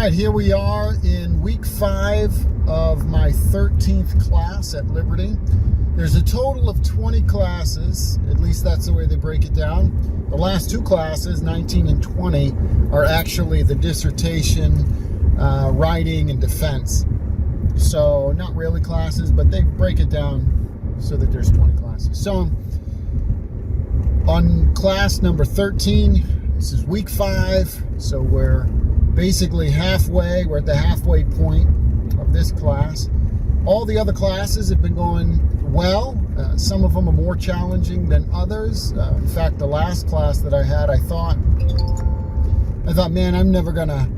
right, here we are in week 5 of my 13th class at Liberty. There's a total of 20 classes, at least that's the way they break it down. The last 2 classes, 19 and 20, are actually the dissertation, writing, and defense. So not really classes, but they break it down so that there's 20 classes. So on class number 13, this is week 5, so we're basically halfway. We're at the halfway point of this class. All the other classes have been going well. Some of them are more challenging than others. In fact, the last class that I had, I thought, man, I'm never gonna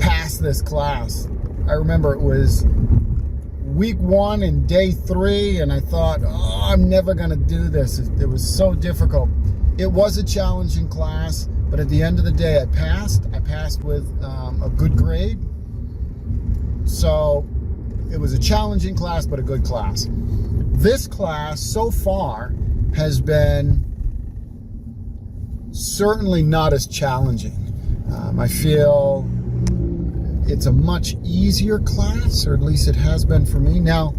pass this class. I remember it was week 1 and day 3, and I thought, oh, I'm never gonna do this. It was so difficult. It was a challenging class, but at the end of the day, I passed. I passed with a good grade. So it was a challenging class, but a good class. This class so far has been certainly not as challenging. I feel it's a much easier class, or at least it has been for me. Now,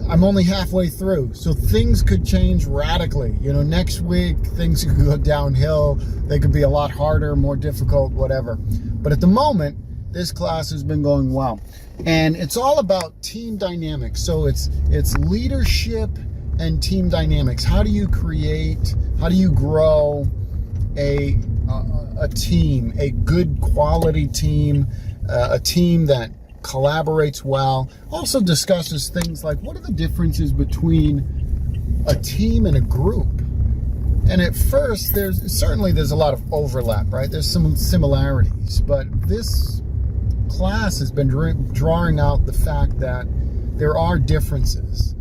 I'm only halfway through, so things could change radically. You know, next week, things could go downhill. They could be a lot harder, more difficult, whatever. But at the moment, this class has been going well. And it's all about team dynamics. So it's leadership and team dynamics. How do you grow a team, a good quality team, a team that collaborates well. Also discusses things like, what are the differences between a team and a group? And at first, there's a lot of overlap, right? There's some similarities, but this class has been drawing out the fact that there are differences.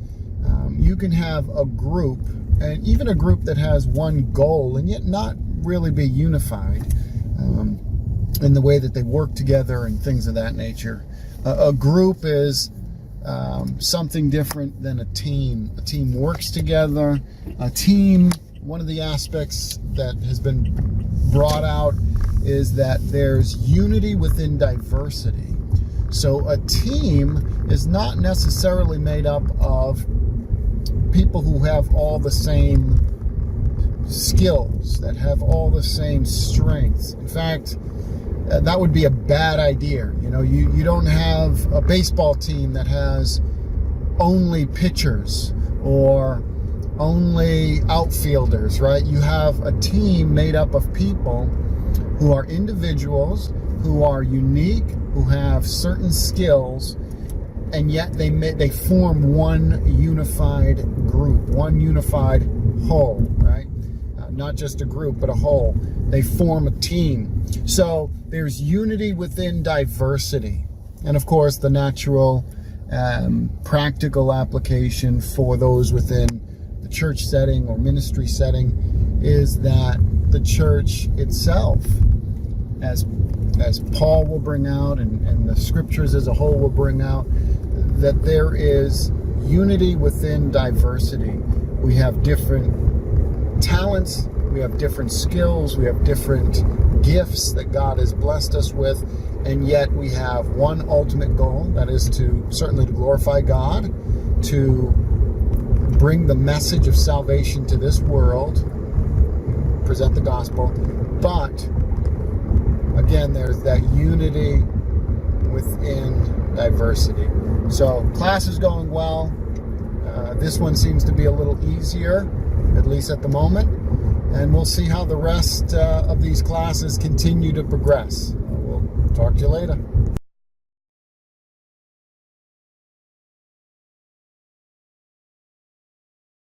You can have a group, and even a group that has one goal, and yet not really be unified in the way that they work together and things of that nature. A group is something different than a team. A team works together. A team, one of the aspects that has been brought out is that there's unity within diversity. So a team is not necessarily made up of people who have all the same skills, that have all the same strengths. In fact, that would be a bad idea. You know, you don't have a baseball team that has only pitchers or only outfielders, right? You have a team made up of people who are individuals, who are unique, who have certain skills, and yet they form one unified group, one unified whole, right? Not just a group, but a whole. They form a team. So there's unity within diversity. And of course, the natural, practical application for those within the church setting or ministry setting is that the church itself, as Paul will bring out and the scriptures as a whole will bring out, that there is unity within diversity. We have different talents, we have different skills, we have different gifts that God has blessed us with, and yet we have one ultimate goal, that is certainly to glorify God, to bring the message of salvation to this world, present the gospel. But again, there's that unity within diversity. So class is going well. This one seems to be a little easier, at least at the moment. And we'll see how the rest of these classes continue to progress. We'll talk to you later.